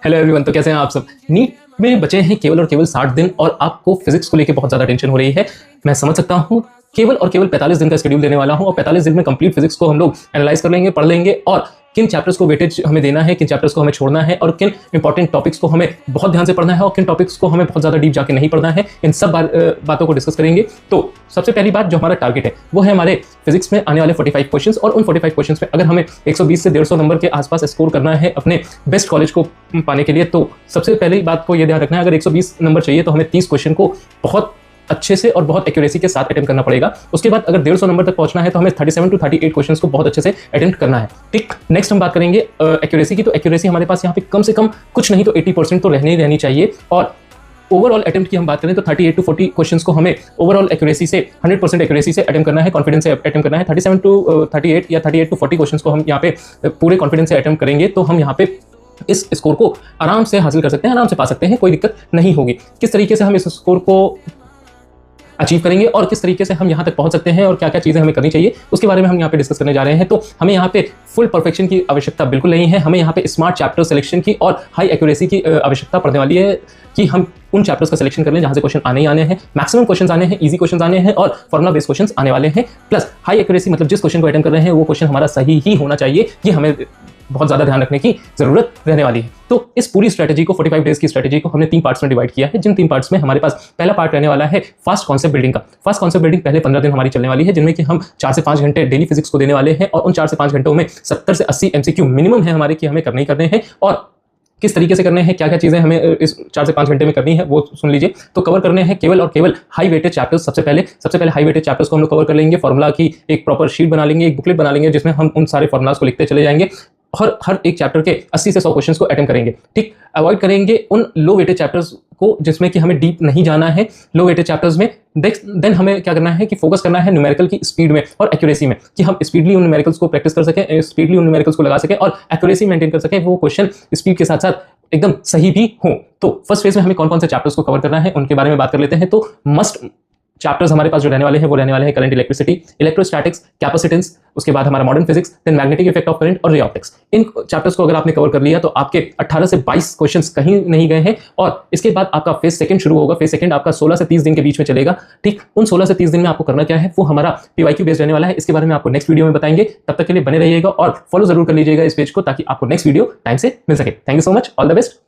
Hello everyone. तो कैसे हैं आप सब। नीट में बचे हैं केवल और केवल 60 दिन और आपको फिजिक्स को लेकर बहुत ज़्यादा टेंशन हो रही है। मैं समझ सकता हूँ। केवल और केवल 45 दिन का शेड्यूल देने वाला हूँ और 45 दिन में कंप्लीट फिजिक्स को हम लोग एनालाइज कर लेंगे, पढ़ लेंगे और किन चैप्टर्स को वेटेज हमें देना है, किन चैप्टर्स को हमें छोड़ना है और किन इंपॉर्टेंट टॉपिक्स को हमें बहुत ध्यान से पढ़ना है और किन टॉपिक्स को हमें बहुत ज़्यादा डीप जाके नहीं पढ़ना है। इन सब बातों को डिस्कस करेंगे। तो सबसे पहली बात जो हमारा टारगेट है वो है हमारे फिजिक्स में आने वाले 45 क्वेश्चंस और उन 45 क्वेश्चंस में अगर हमें 120 से 150 नंबर के आसपास स्कोर करना है अपने बेस्ट कॉलेज को पाने के लिए, तो सबसे पहली बात को यह ध्यान रखना है अगर 120 नंबर चाहिए तो हमें 30 क्वेश्चन को बहुत अच्छे से और बहुत एक्यूरेसी के साथ अटेम्प्ट करना पड़ेगा। उसके बाद अगर 150 नंबर तक पहुंचना है तो हमें 37 टू 38 क्वेश्चंस को बहुत अच्छे से अटेम्प्ट करना है। ठीक, नेक्स्ट हम बात करेंगे एक्यूरेसी की। तो एक्यूरेसी हमारे पास यहाँ पे कम से कम कुछ नहीं तो 80% तो रहनी चाहिए। और ओवरऑल अटेम्प्ट की हम बात करें तो 38 टू 40 क्वेश्चंस को हमें ओवरऑल एक्यूरेसी से 100% एक्यूरेसी से अटेम्प्ट करना है, कॉन्फिडेंस से अटेम्प्ट करना है। 37 टू 38 या 38 टू 40 क्वेश्चंस को हम यहाँ पे पूरे कॉन्फिडेंस से अटेम्प्ट करेंगे तो हम यहाँ पे इस स्कोर को आराम से हासिल कर सकते हैं, आराम से पा सकते हैं, कोई दिक्कत नहीं होगी। किस तरीके से हम इस स्कोर को अचीव करेंगे और किस तरीके से हम यहाँ तक पहुंच सकते हैं और क्या क्या चीज़ें हमें करनी चाहिए उसके बारे में हम यहाँ पे डिस्कस करने जा रहे हैं। तो हमें यहाँ पे फुल परफेक्शन की आवश्यकता बिल्कुल नहीं है। हमें यहाँ पे स्मार्ट चैप्टर सिलेक्शन की और हाई एक्यूरेसी की आवश्यकता पड़ने वाली है कि हम उन चैप्टर्स का सिलेक्शन कर लें जहाँ से क्वेश्चन आने ही आने हैं, मैक्सिमम क्वेश्चन आने हैं, इजी क्वेश्चन आने हैं और फॉर्मुला बेस्ड क्वेश्चन आने वाले हैं। प्लस हाई एक्यूरेसी मतलब जिस क्वेश्चन को अटेम्प्ट कर रहे हैं वो क्वेश्चन हमारा सही ही होना चाहिए। ये हमें बहुत ज़्यादा ध्यान रखने की जरूरत रहने वाली है। तो इस पूरी स्ट्रेटजी को 45 डेज की स्ट्रेटजी को हमने 3 पार्ट्स में डिवाइड किया है, जिन 3 पार्ट्स में हमारे पास पहला पार्ट रहने वाला है फास्ट कॉन्सेप्ट बिल्डिंग का। फास्ट कॉन्सेप्ट बिल्डिंग पहले 15 दिन हमारी चलने वाली है, जिनमें कि हम 4 से 5 घंटे डेली फिजिक्स को देने वाले हैं और उन 4 से 5 घंटों में 70 से 80 एमसीक्यू मिनिमम है हमारे कि हमें करने ही करने हैं। और किस तरीके से करने हैं, क्या क्या चीज़ें हमें इस 4 से 5 घंटे में करनी है वो सुन लीजिए। तो कवर करने हैं केवल और केवल हाई वेटेड चैप्टर्स। सबसे पहले हाई वेटेड चैप्टर्स को हम लोग कवर कर लेंगे। फॉर्मुला की एक प्रॉपर शीट बना लेंगे, एक बुकलेट बना लेंगे जिसमें हम उन सारे फॉर्मुलाज को लिखते चले जाएंगे। हर एक चैप्टर के 80 से 100 क्वेश्चंस को अटेम्प्ट करेंगे। ठीक, अवॉइड करेंगे उन लो वेटेड चैप्टर्स को जिसमें कि हमें डीप नहीं जाना है। लो वेटेड चैप्टर्स में देन हमें क्या करना है कि फोकस करना है न्यूमेरिकल की स्पीड में और एक्यूरेसी में, कि हम स्पीडली उन न्यूमेरिकल्स को प्रैक्टिस कर सकें, स्पीडली उन न्यूमेरिकल्स को लगा सकें और एक्यूरेसी मेंटेन कर सकें, वो क्वेश्चन स्पीड के साथ साथ एकदम सही भी हो। तो फर्स्ट फेज में हमें कौन कौन से चैप्टर्स को कवर करना है उनके बारे में बात कर लेते हैं। तो मस्ट चैप्टर्स हमारे पास जो रहने वाले हैं वो रहने वाले हैं करंट इलेक्ट्रिसिटी, इलेक्ट्रोस्टैटिक्स, कैपेसिटेंस, उसके बाद हमारा modern physics, then magnetic effect of current और रे ऑप्टिक्स। इन चैप्टर्स को अगर आपने कवर कर लिया तो आपके 18 से 22 क्वेश्चंस कहीं नहीं गए हैं। और इसके बाद आपका फेज सेकंड शुरू होगा। फेज सेकंड आपका 16 से 30 दिन के बीच में चलेगा। ठीक, उन 16 से 30 दिन में आपको करना क्या है वो हमारा पीवाईक्यू बेस्ड रहने वाला है। इसके बारे में आपको नेक्स्ट वीडियो में बताएंगे। तब तक के लिए बने रहिएगा और फॉलो जरूर कर लीजिएगा इस पेज को ताकि आपको नेक्स्ट वीडियो टाइम से मिल सके। Thank you so much, all the best.